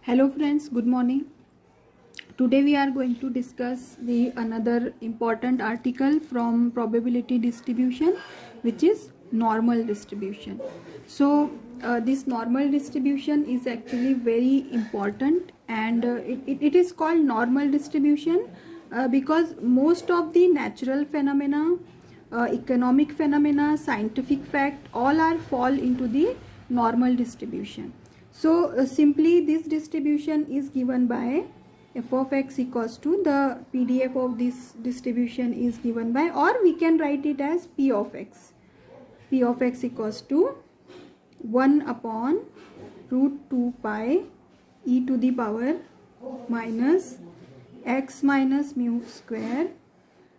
Hello friends, good morning. Today we are going to discuss the another important article from probability distribution, which is normal distribution. So this normal distribution is actually very important, and it is called normal distribution because most of the natural phenomena, economic phenomena, scientific fact, all are fall into the normal distribution. So simply this distribution is given by f of x equals to the PDF of this distribution is given by, or we can write it as p of x. P of x equals to 1 upon root 2 pi e to the power minus x minus mu square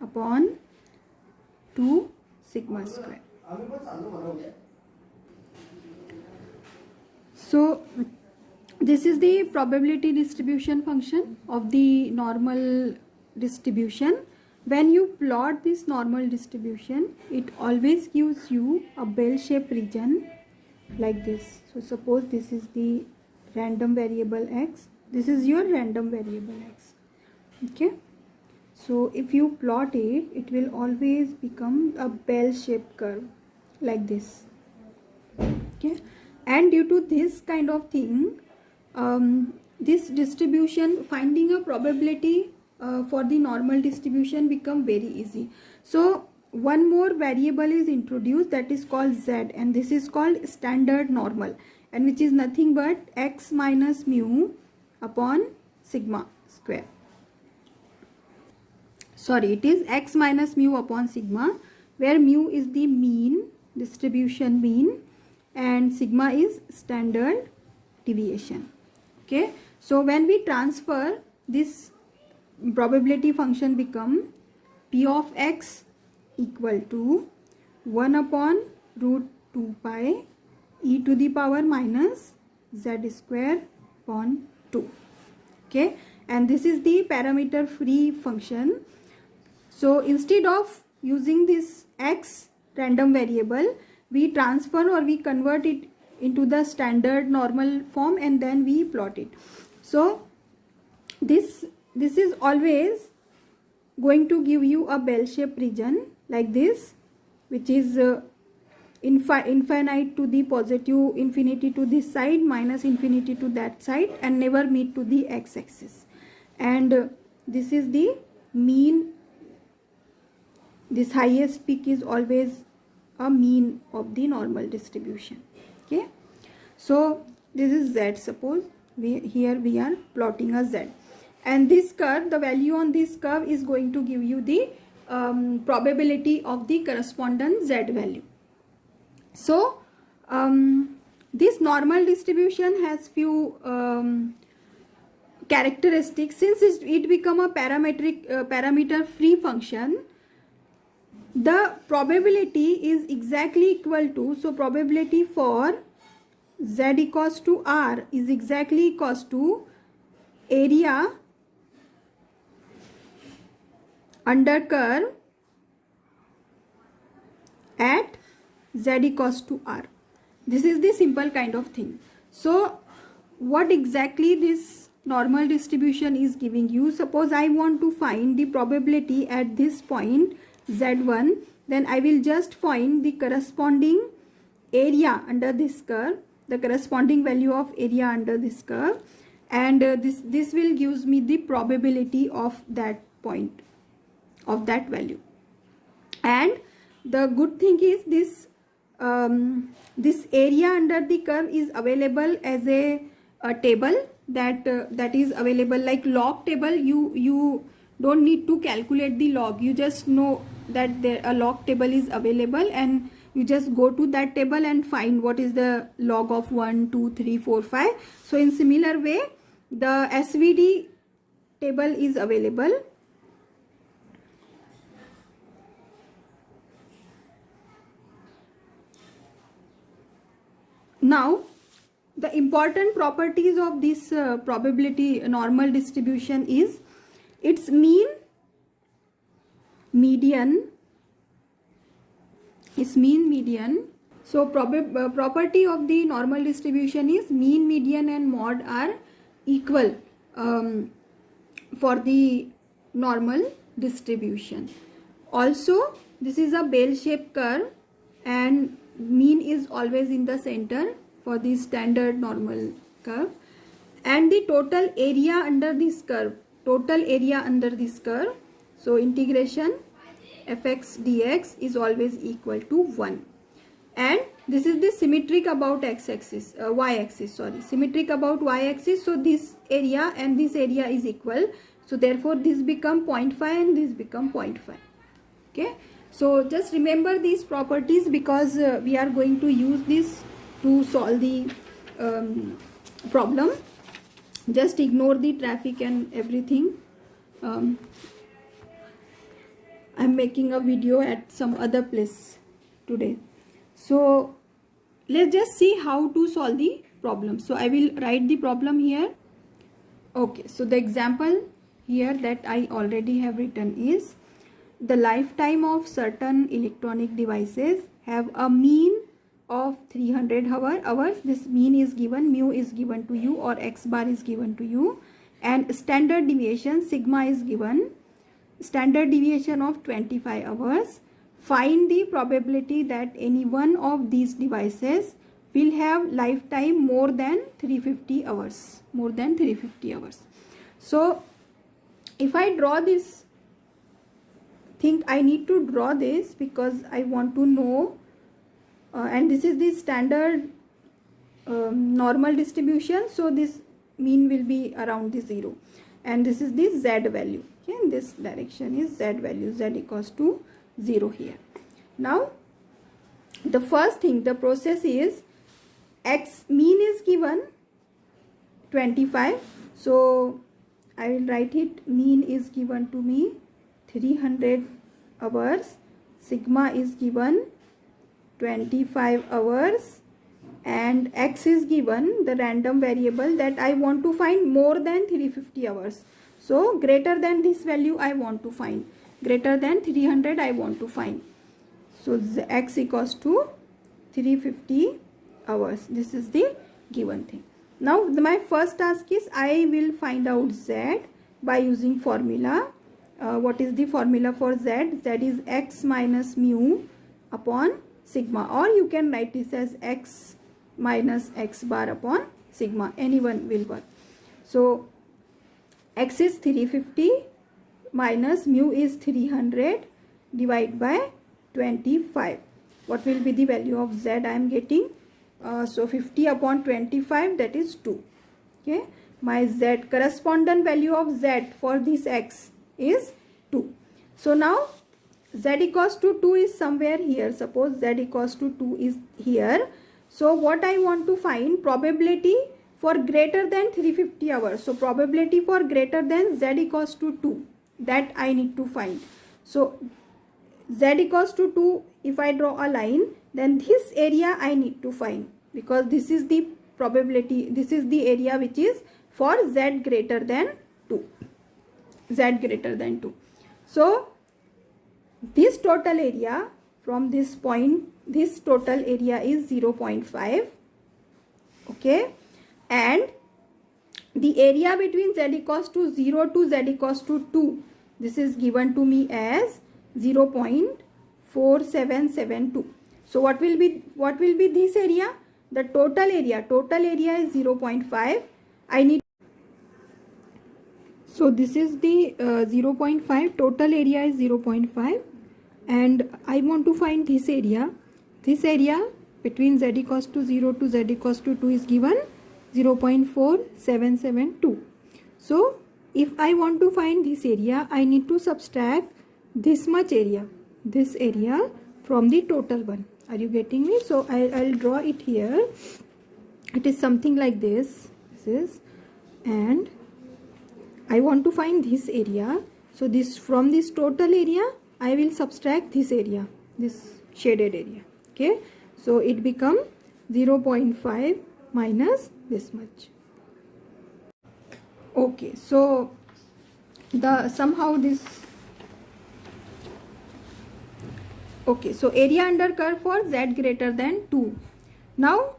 upon 2 sigma square. So this is the probability distribution function of the normal distribution. When you plot this normal distribution, it always gives you a bell-shaped region like this. So suppose this is the random variable x. This is your random variable x. Okay. So if you plot it, it will always become a bell-shaped curve like this. Okay. And due to this kind of thing, this distribution, finding a probability for the normal distribution become very easy. So one more variable is introduced, that is called z, and this is called standard normal, and which is nothing but x minus mu upon sigma square. Sorry, it is x minus mu upon sigma, where mu is the mean, distribution mean, and sigma is standard deviation. Okay, so when we transfer this, probability function become p of x equal to 1 upon root 2 pi e to the power minus z square upon 2. Okay, and this is the parameter free function. So instead of using this x random variable, we transfer or we convert it into the standard normal form, and then we plot it. So this is always going to give you a bell-shaped region like this, which is infinite to the positive, infinity to this side, minus infinity to that side, and never meet to the x-axis. And this is the mean. This highest peak is always a mean of the normal distribution. Okay, so this is z. Suppose here we are plotting a z, and this curve, the value on this curve is going to give you the probability of the corresponding z value. So this normal distribution has few characteristics. Since it become a parameter free function, the probability is exactly equal to, so probability for z equals to r is exactly equals to area under curve at z equals to r. This is the simple kind of thing. So what exactly this normal distribution is giving you? Suppose I want to find the probability at this point z1, then I will just find the corresponding area under this curve, the corresponding value of area under this curve, and this will gives me the probability of that point, of that value. And the good thing is this this area under the curve is available as a table that is available like log table. You don't need to calculate the log, you just know that a log table is available, and you just go to that table and find what is the log of 1, 2, 3, 4, 5. So in similar way, the SVD table is available. Now the important properties of this probability normal distribution is its mean, median, is mean, median. So property of the normal distribution is mean, median, and mod are equal for the normal distribution. Also, this is a bell-shaped curve and mean is always in the center for the standard normal curve, and the total area under this curve, so integration fx dx is always equal to 1. And this is the symmetric about x-axis, y-axis, symmetric about y-axis. So this area and this area is equal. So therefore this become 0.5 and this become 0.5. Okay. So just remember these properties, because we are going to use this to solve the problem. Just ignore the traffic and everything. I'm making a video at some other place today. So let's just see how to solve the problem. So I will write the problem here. Okay, so the example here that I already have written is, the lifetime of certain electronic devices have a mean of 300 hours. This mean is given, mu is given to you, or x bar is given to you, and standard deviation sigma is given, standard deviation of 25 hours. Find the probability that any one of these devices will have lifetime more than 350 hours. So if I draw this thing, I need to draw this because I want to know, and this is the standard normal distribution. So this mean will be around the 0, and this is the z value. Okay, in this direction is z value, z equals to 0 here. Now the first thing, the process is, x mean is given 25. So I will write it, mean is given to me 300 hours, sigma is given 25 hours, and x is given the random variable that I want to find more than 350 hours. So greater than this value I want to find, greater than 300 I want to find. So x equals to 350 hours. This is the given thing. Now my first task is, I will find out z by using formula. What is the formula for z? Z is x minus mu upon sigma, or you can write this as x minus x bar upon sigma, anyone will work. So x is 350 minus mu is 300 divided by 25. What will be the value of z I am getting? So 50 upon 25, that is 2. Okay, my z, correspondent value of z for this x is 2. So now z equals to 2 is somewhere here. Suppose z equals to 2 is here. So what I want to find, probability for greater than 350 hours. So probability for greater than z equals to 2, that I need to find. So z equals to 2, if I draw a line, then this area I need to find, because this is the probability, this is the area which is for z greater than 2. So this total area from this point, this total area is 0.5. Okay, and the area between z equals to 0 to z equals to 2, this is given to me as 0.4772. So what will be this area? The total area is 0.5. I need, so this is the 0.5, total area is 0.5, and I want to find this area. This area between z equals to 0 to z equals to 2 is given 0.4772. So if I want to find this area, I need to subtract this much area, this area, from the total one. Are you getting me? So I'll draw it here. It is something like this. This is, and I want to find this area. So this, from this total area I will subtract this area, this shaded area. Okay, so it become 0.5 minus this much. Okay, so the somehow this, okay, so area under curve for z greater than 2. Now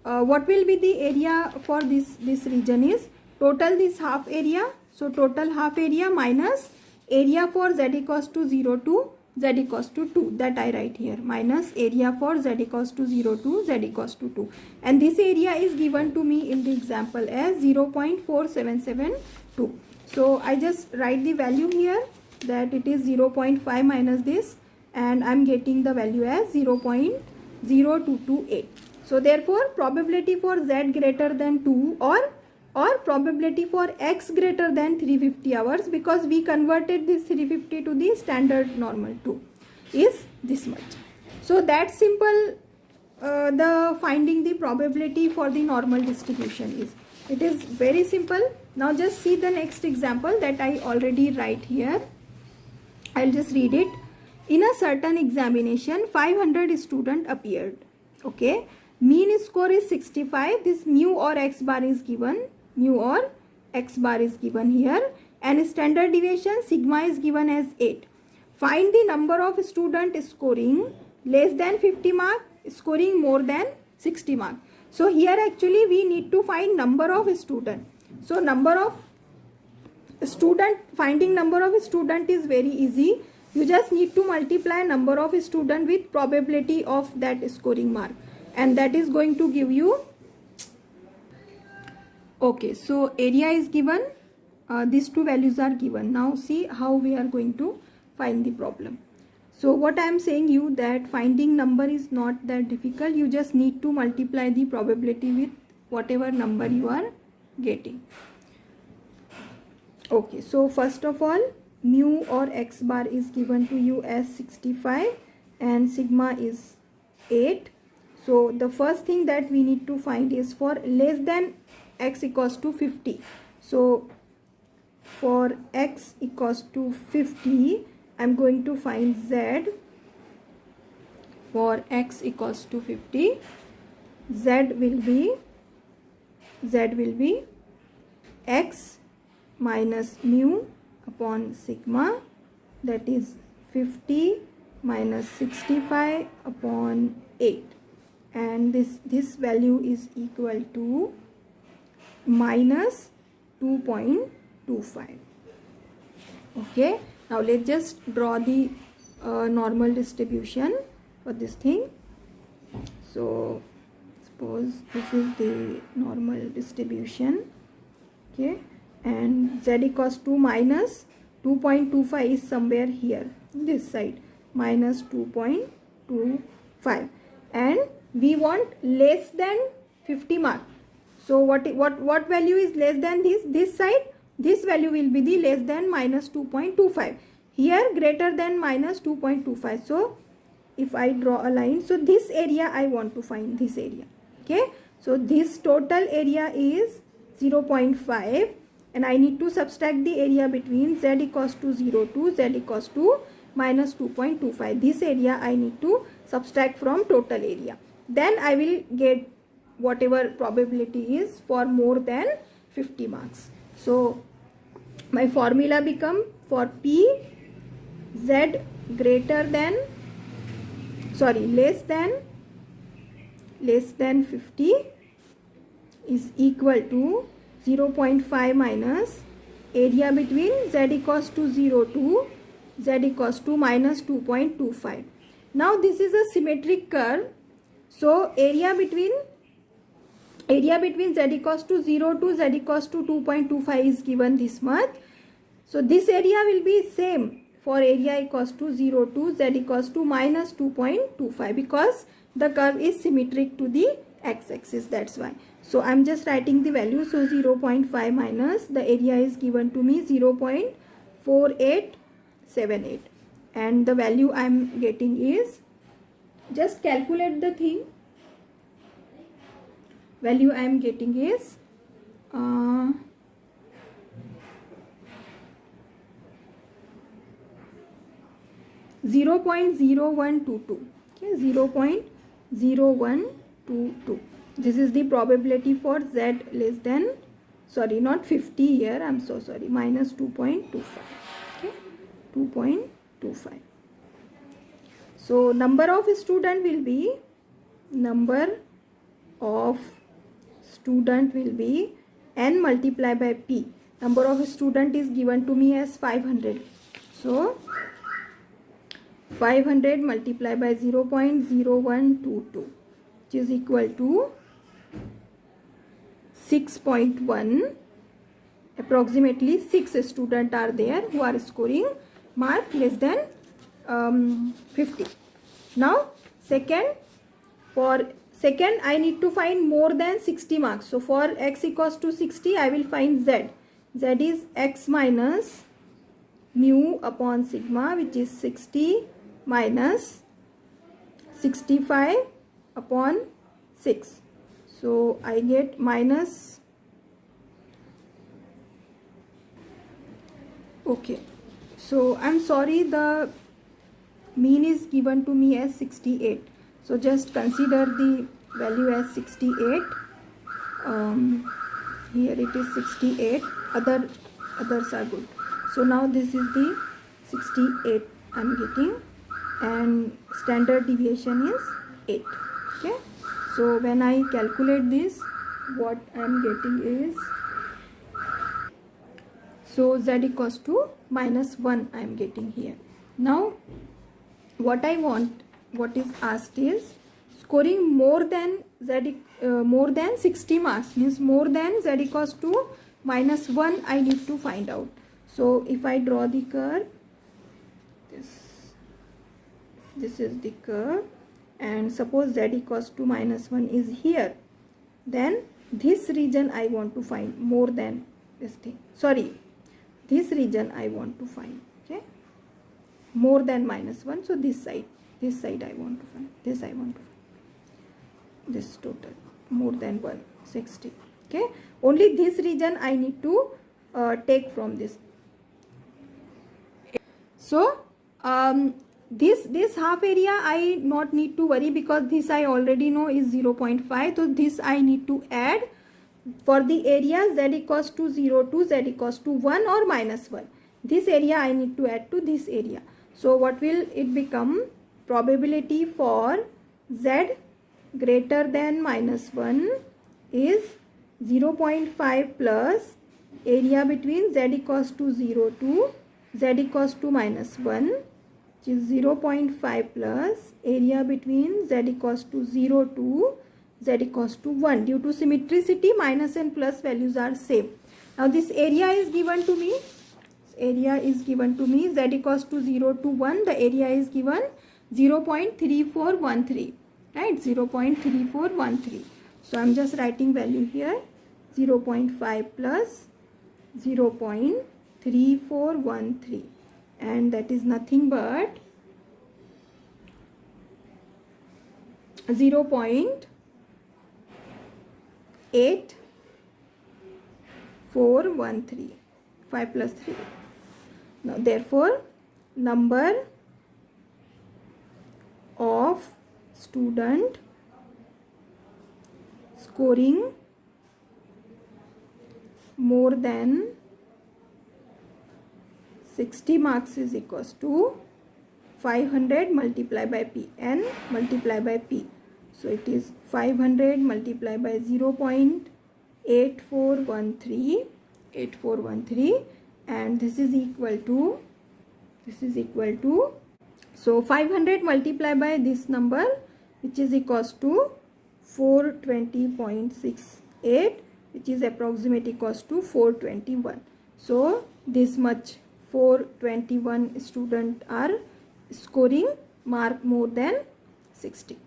what will be the area for this region is total this half area. So total half area minus area for z equals to 0 to z equals to 2, that I write here, minus area for z equals to 0 to z equals to 2, and this area is given to me in the example as 0.4772. so I just write the value here that it is 0.5 minus this, and I am getting the value as 0.0228. so therefore probability for z greater than 2 or probability for x greater than 350 hours, because we converted this 350 to the standard normal 2, is this much. So that's simple. The finding the probability for the normal distribution is, it is very simple. Now just see the next example that I already write here. I'll just read it. In a certain examination 500 students appeared. Okay, mean score is 65. This mu or x bar is given, mu or x bar is given here, and standard deviation sigma is given as 8. Find the number of students scoring less than 50 mark, scoring more than 60 mark. So here actually we need to find number of student. So number of student, finding number of student is very easy. You just need to multiply number of student with probability of that scoring mark, and that is going to give you. Okay, so area is given, these two values are given. Now see how we are going to find the problem. So what I am saying you that finding number is not that difficult. You just need to multiply the probability with whatever number you are getting. Okay, so first of all, mu or x bar is given to you as 65 and sigma is 8. So the first thing that we need to find is for less than x equals to 50. So for x equals to 50, I'm going to find z. For x equals to 50, z will be x minus mu upon sigma, that is 50 minus 65 upon 8, and this value is equal to minus 2.25. Okay, now let's just draw the normal distribution for this thing. So suppose this is the normal distribution. Okay, and z equals to minus 2.25 is somewhere here, this side, minus 2.25, and we want less than 50 mark. So what value is less than this side? This value will be the less than minus 2.25. Here greater than minus 2.25. So if I draw a line, so this area I want to find, this area. Okay, so this total area is 0.5, and I need to subtract the area between z equals to 0 to z equals to minus 2.25. This area I need to subtract from total area. Then I will get whatever probability is for more than 50 marks. So my formula become for p z greater than, sorry, less than 50 is equal to 0.5 minus area between z equals to 0 to z equals to minus 2.25. Now this is a symmetric curve. So area between z equals to 0 to z equals to 2.25 is given this much. So this area will be same for area equals to 0 to z equals to minus 2.25, because the curve is symmetric to the x-axis, that's why. So I am just writing the value. So 0.5 minus the area is given to me 0.4878, and the value I am getting is, just calculate the thing, value I am getting is 0.0122. Okay, 0.0122. This is the probability for z less than, sorry, not 50 here, I'm so sorry, minus 2.25. Okay, 2.25. So number of student will be number of student will be n multiplied by p. Number of student is given to me as 500. So 500 multiplied by 0.0122, which is equal to 6.1. Approximately 6 students are there who are scoring mark less than 50. Now for second I need to find more than 60 marks. So for x equals to 60, I will find z. Z is x minus mu upon sigma, which is 60 minus 65 upon 6. So I get minus, okay, so I'm sorry, the mean is given to me as 68. So just consider the value as 68. Here it is 68. Others are good. So now this is the 68 I'm getting, and standard deviation is 8. Okay. So when I calculate this, what I'm getting is, so z equals to -1 I'm getting here. Now what is asked is scoring more than 60 marks, means more than z equals to -1 I need to find out. So if I draw the curve, this is the curve, and suppose z equals to -1 is here, then this region I want to find more than this thing. Sorry, this region I want to find. Okay, more than -1. So this side I want to find. This I want to find. This total more than 160. Okay, only this region I need to take from this. So this half area I not need to worry, because this I already know is 0.5. So this I need to add for the area z equals to 0 to z equals to 1 or -1. This area I need to add to this area. So what will it become? Probability for z greater than -1 is 0.5 plus area between z equals to 0 to z equals to -1, which is 0.5 plus area between z equals to 0 to z equals to 1. Due to symmetricity, minus and plus values are same. Now this area is given to me. Z equals to 0 to 1. The area is given 0.3413. Right, 0.3413. So I'm just writing value here, 0.5 plus 0.3413, and that is nothing but 0.8413. 5 plus 3. Now therefore number of student scoring more than 60 marks is equals to 500 multiplied by p, n multiplied by p. So it is 500 multiplied by 0.8413, and this is equal to so 500 multiplied by this number, which is equals to 420.68, which is approximately equals to 421. So this much 421 students are scoring mark more than 60.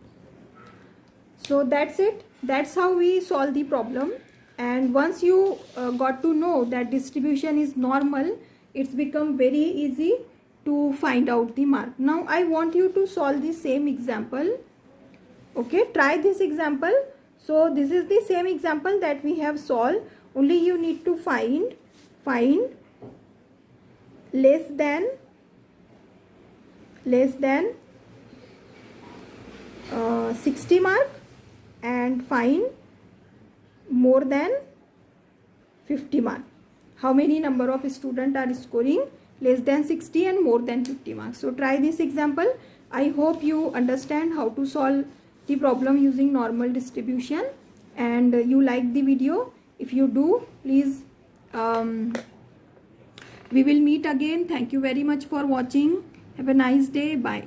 So that's it. That's how we solve the problem. And once you got to know that distribution is normal, it's become very easy to find out the mark. Now I want you to solve the same example. Okay, try this example. So this is the same example that we have solved, only you need to find less than 60 mark and find more than 50 mark. How many number of students are scoring less than 60 and more than 50 marks? So try this example. I hope you understand how to solve the problem using normal distribution, and you like the video. If you do, please, we will meet again. Thank you very much for watching. Have a nice day. Bye.